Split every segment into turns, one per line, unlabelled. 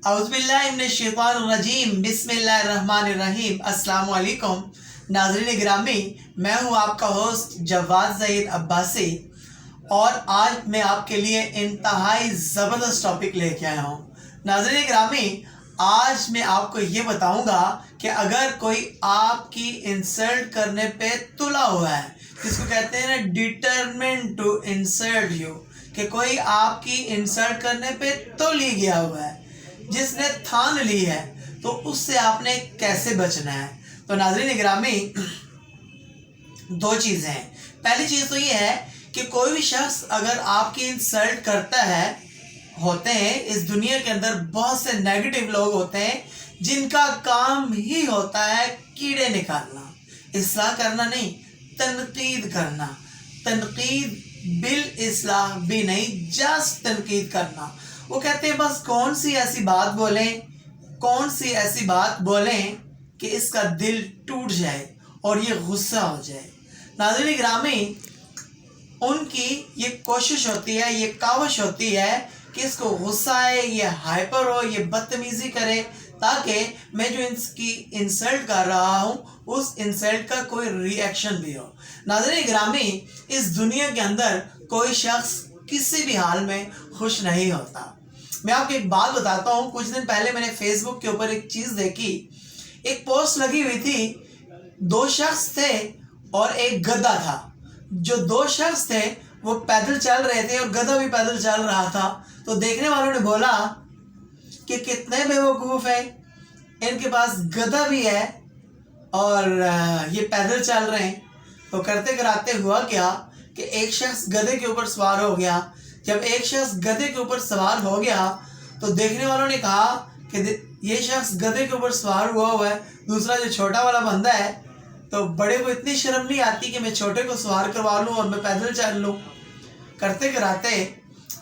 औज़ुबिल्लाहिमिनश्शैतानिर्रजीम बिस्मिल्लाहिर्रहमानिर्रहीम। अस्सलाम वालेकुम नाज़रीन गिरामी, मैं हूँ आपका होस्ट जवाद ज़हीर अब्बासी और आज मैं आपके लिए इंतहाई ज़बरदस्त टॉपिक लेके आया हूँ। नाज़रीन गिरामी, आज मैं आपको ये बताऊँगा कि अगर कोई आपकी इंसल्ट करने पे तुला हुआ है, जिसको कहते हैं ना डिटरमिन्ड टू इंसल्ट यू, कि कोई आपकी इंसल्ट करने पे तुल ही गया हुआ है, जिसने ठान ली है, तो उससे आपने कैसे बचना है। तो नाज़रीन गिरामी, दो चीज़ें हैं। पहली चीज़ तो ये है कि कोई भी शख्स अगर आपकी इंसल्ट करता है, होते हैं इस दुनिया के अंदर बहुत से नेगेटिव लोग होते हैं जिनका काम ही होता है कीड़े निकालना, इस्लाह करना नहीं, तनकीद करना। तनकीद बिल इस्लाह भी नहीं, जस्ट तनकीद करना। वो कहते हैं बस कौन सी ऐसी बात बोलें कि इसका दिल टूट जाए और ये गुस्सा हो जाए। नाज़रीन गिरामी, उनकी ये कोशिश होती है, ये काविश होती है कि इसको गुस्सा आए, ये हाइपर हो, ये बदतमीज़ी करे, ताकि मैं जो इसकी इंसल्ट कर रहा हूँ उस इंसल्ट का कोई रिएक्शन भी हो। नाज़रीन गिरामी, इस दुनिया के अंदर कोई शख्स किसी भी हाल में खुश नहीं होता। मैं आपको एक बात बताता हूँ। कुछ दिन पहले मैंने फेसबुक के ऊपर एक चीज़ देखी, एक पोस्ट लगी हुई थी, दो शख्स थे और एक गधा था। जो दो शख्स थे वो पैदल चल रहे थे और गधा भी पैदल चल रहा था। तो देखने वालों ने बोला कि कितने बेवकूफ़ है, इनके पास गधा भी है और ये पैदल चल रहे हैं। तो करते कराते हुआ क्या कि एक शख्स गधे के ऊपर सवार हो गया। जब एक शख्स गधे के ऊपर सवार हो गया तो देखने वालों ने कहा कि ये शख्स गधे के ऊपर सवार हुआ है, दूसरा जो छोटा वाला बंदा है, तो बड़े को इतनी शर्म नहीं आती कि मैं छोटे को सवार करवा लूँ और मैं पैदल चल लूँ। करते कराते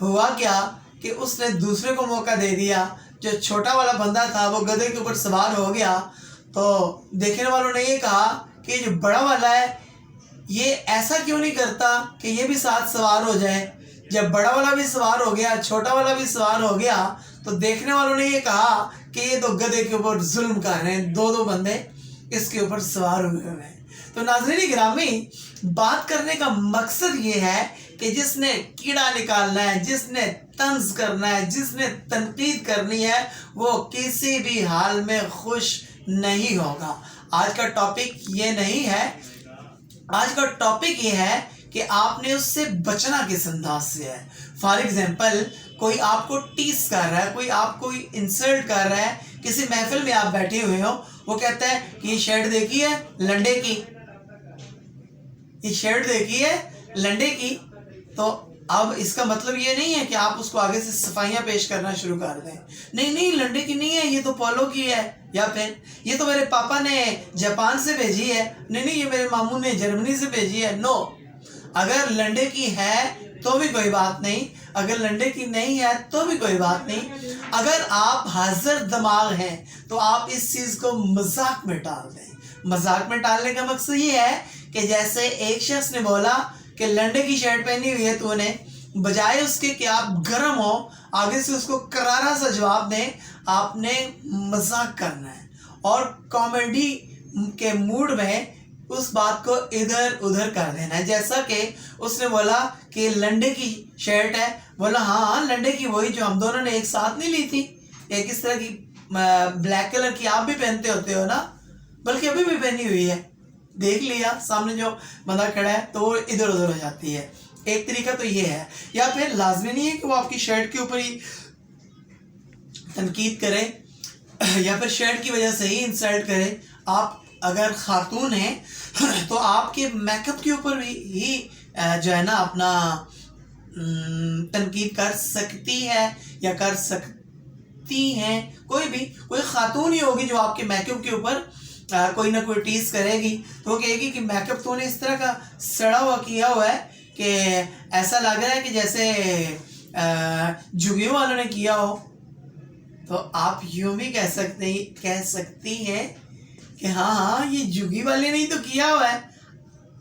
हुआ क्या कि उसने दूसरे को मौका दे दिया। जो छोटा वाला बंदा था वो गधे के ऊपर सवार हो गया। तो देखने वालों ने ये कहा कि जो बड़ा वाला है ये ऐसा क्यों नहीं करता कि ये भी साथ सवार हो जाए। जब बड़ा वाला भी सवार हो गया, छोटा वाला भी सवार हो गया, तो देखने वालों ने ये कहा कि ये तो गधे के ऊपर जुल्म कर रहे हैं, दो बंदे इसके ऊपर सवार हुए हैं। तो नाज़रीन गिरामी, बात करने का मकसद ये है कि जिसने कीड़ा निकालना है, जिसने तंज करना है, जिसने तनकीद करनी है, वो किसी भी हाल में खुश नहीं होगा। आज का टॉपिक ये नहीं है। आज का टॉपिक ये है कि आपने उससे बचना किस अंदाज से है। फॉर एग्जाम्पल, कोई आपको टीस कर रहा है, कोई आपको इंसल्ट कर रहा है, किसी महफिल में आप बैठे हुए हो, वो कहता है कि ये शर्ट देखी है लंडे की, ये शर्ट देखी है लंडे की। तो अब इसका मतलब ये नहीं है कि आप उसको आगे से सफाइयाँ पेश करना शुरू कर दें। नहीं नहीं, लंडे की नहीं है, ये तो पोलो की है, या फिर ये तो मेरे पापा ने जापान से भेजी है, नहीं नहीं, ये मेरे मामू ने जर्मनी से भेजी है। नो, अगर लंडे की है तो भी कोई बात नहीं, अगर लंडे की नहीं है तो भी कोई बात नहीं। अगर आप हाजिर दिमाग हैं तो आप इस चीज़ को मजाक में डाल दें। मजाक में डालने का मकसद ये है कि जैसे एक शख्स ने बोला कि लंडे की शर्ट पहनी हुई है तूने, बजाय उसके कि आप गर्म हो, आगे से उसको करारा सा जवाब दें, आपने मजाक करना है और कॉमेडी के मूड में उस बात को इधर उधर कर देना है। जैसा कि उसने बोला कि लंडे की शर्ट है, बोला हाँ लंडे की, वही जो हम दोनों ने एक साथ नहीं ली थी, एक इस तरह की ब्लैक कलर की, आप भी पहनते होते हो ना, बल्कि अभी भी पहनी हुई है, देख लिया सामने जो बंदा खड़ा है तो वो इधर उधर हो जाती है। एक तरीका तो ये है। या फिर लाजमी नहीं है कि वो आपकी शर्ट के ऊपर ही तनकीद करे या फिर शर्ट की वजह से ही इंसल्ट करे। आप अगर खातून हैं तो आपके मेकअप के ऊपर भी जो है ना अपना तनकीद कर सकती है या कर सकती हैं। कोई खातून ही होगी जो आपके मेकअप के ऊपर कोई ना कोई टीज करेगी, तो वो कहेगी कि मेकअप तूने इस तरह का सड़ा हुआ किया हुआ है कि ऐसा लग रहा है कि जैसे जुगियों वालों ने किया हो। तो आप यूँ भी कह सकती हैं कि हाँ हाँ, ये जुगी वाले ने ही तो किया हुआ है।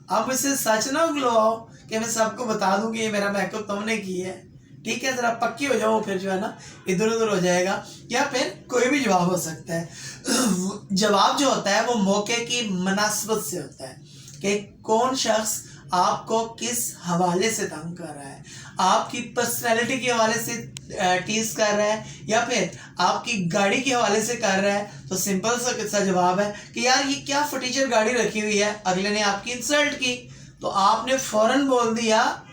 आप इसे सच ना उगलवाओ कि मैं सबको बता दूं कि ये मेरा मेकअप तुमने की है। ठीक है, ज़रा पक्की हो जाओ, फिर जो है ना इधर उधर हो जाएगा, या फिर कोई भी जवाब हो सकता है। जवाब जो होता है वो मौके की मुनासिबत से होता है कि कौन शख्स आपको किस हवाले से तंग कर रहा है, आपकी पर्सनैलिटी के हवाले से टीज कर रहा है या फिर आपकी गाड़ी के हवाले से कर रहा है। तो सिंपल सा जवाब है कि यार ये क्या फटीचर गाड़ी रखी हुई है, अगले ने आपकी इंसल्ट की तो आपने फौरन बोल दिया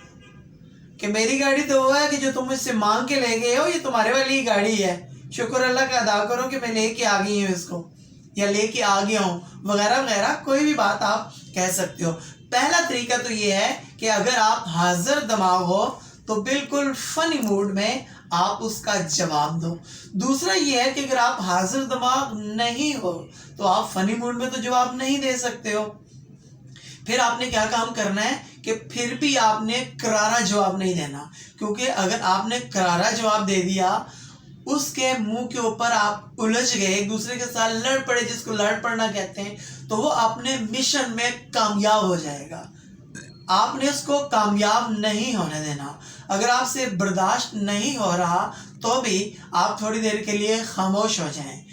कि मेरी गाड़ी तो वो है कि जो तुम मुझसे मांग के ले गए हो, ये तुम्हारे वाली ही गाड़ी है, शुक्र अल्लाह का अदा करो कि मैं लेके आ गई हूँ इसको, या लेके आ गया हूँ, वगैरह वगैरह कोई भी बात आप कह सकते हो। पहला तरीका तो ये है कि अगर आप हाजिर दिमाग हो तो बिल्कुल फनी मूड में आप उसका जवाब दो। दूसरा ये है कि अगर आप हाजिर दिमाग नहीं हो तो आप फनी मूड में तो जवाब नहीं दे सकते हो। फिर आपने क्या काम करना है कि फिर भी आपने करारा जवाब नहीं देना, क्योंकि अगर आपने करारा जवाब दे दिया, उसके मुंह के ऊपर आप उलझ गए, एक दूसरे के साथ लड़ पड़े, जिसको लड़ पड़ना कहते हैं, तो वो अपने मिशन में कामयाब हो जाएगा। आपने उसको कामयाब नहीं होने देना। अगर आपसे बर्दाश्त नहीं हो रहा तो भी आप थोड़ी देर के लिए खामोश हो जाएं।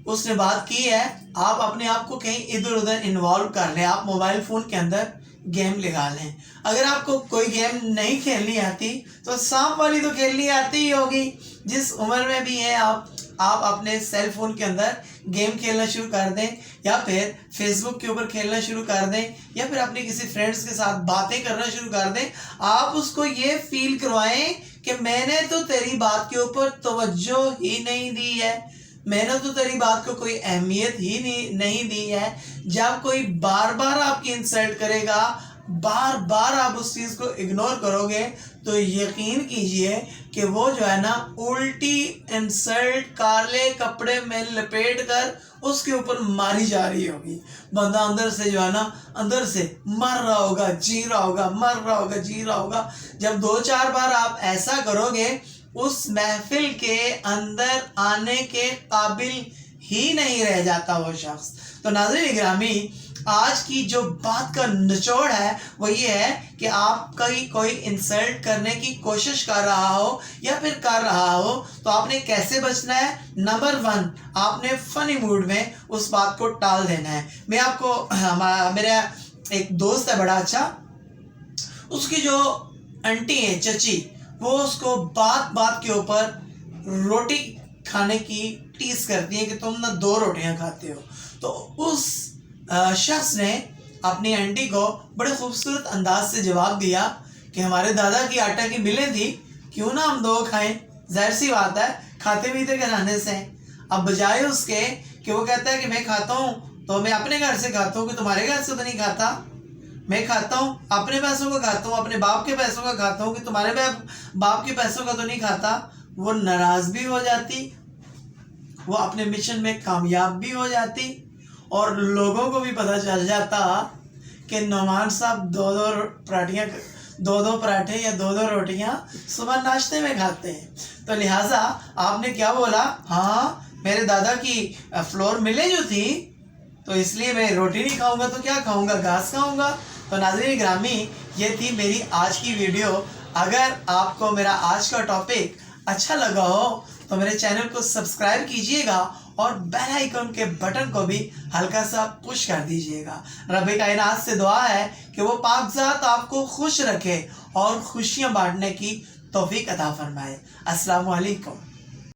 उसने बात की है, आप अपने आप को कहीं इधर उधर इन्वॉल्व कर लें, आप मोबाइल फ़ोन के अंदर गेम लगा लें। अगर आपको कोई गेम नहीं खेलनी आती तो सांप वाली तो खेलनी आती ही होगी, जिस उम्र में भी हैं आप अपने सेल फ़ोन के अंदर गेम खेलना शुरू कर दें, या फिर फेसबुक के ऊपर खेलना शुरू कर दें, या फिर अपने किसी फ्रेंड्स के साथ बातें करना शुरू कर दें। आप उसको ये फील करवाएं कि मैंने तो तेरी बात के ऊपर तवज्जो ही नहीं दी है, मैंने तो तेरी बात को कोई अहमियत ही नहीं दी है। जब कोई बार बार आपकी इंसल्ट करेगा, बार बार आप उस चीज़ को इग्नोर करोगे, तो यकीन कीजिए कि वो जो है ना उल्टी इंसल्ट काले कपड़े में लपेट कर उसके ऊपर मारी जा रही होगी। बंदा अंदर से जो है ना, अंदर से मर रहा होगा, जी रहा होगा, मर रहा होगा, जी रहा होगा। जब 2-4 बार आप ऐसा करोगे, उस महफिल के अंदर आने के काबिल ही नहीं रह जाता वो शख्स। तो नाज़रीन गिरामी, आज की जो बात का निचोड़ है वो ये है कि आप कोई इंसल्ट करने की कोशिश कर रहा हो या फिर कर रहा हो तो आपने कैसे बचना है। नंबर 1, आपने फनी मूड में उस बात को टाल देना है। मैं आपको मेरा एक दोस्त है बड़ा अच्छा, उसकी जो आंटी है, चची, वो उसको बात बात के ऊपर रोटी खाने की टीज करती है कि तुम ना 2 रोटियां खाते हो। तो उस शख्स ने अपनी आंटी को बड़े खूबसूरत अंदाज से जवाब दिया कि हमारे दादा की आटा की मिलें थी, क्यों ना हम 2 खाएं, जाहिर सी बात है खाते पीते घराने से। अब बजाय उसके कि वो कहता है कि मैं खाता हूँ तो मैं अपने घर से खाता हूँ कि तुम्हारे घर से तो नहीं खाता, मैं खाता हूँ अपने पैसों का खाता हूँ, अपने बाप के पैसों का खाता हूँ कि तुम्हारे बाप के पैसों का तो नहीं खाता, वो नाराज़ भी हो जाती, वो अपने मिशन में कामयाब भी हो जाती, और लोगों को भी पता चल जाता कि नौमान साहब 2-2 पराठे या 2-2 रोटियां सुबह नाश्ते में खाते हैं। तो लिहाजा आपने क्या बोला, हाँ मेरे दादा की फ्लोर मिले जो थी तो इसलिए मैं रोटी नहीं खाऊंगा तो क्या खाऊंगा, घास खाऊंगा। तो नाज़रीन ग्रामी, ये थी मेरी आज की वीडियो। अगर आपको मेरा आज का टॉपिक अच्छा लगा हो तो मेरे चैनल को सब्सक्राइब कीजिएगा और बेल आइकन के बटन को भी हल्का सा पुश कर दीजिएगा। रब कायनात से दुआ है कि वो पाकज़ात आपको खुश रखे और खुशियां बांटने की तौफीक अता फरमाए। अस्सलामु अलैकुम।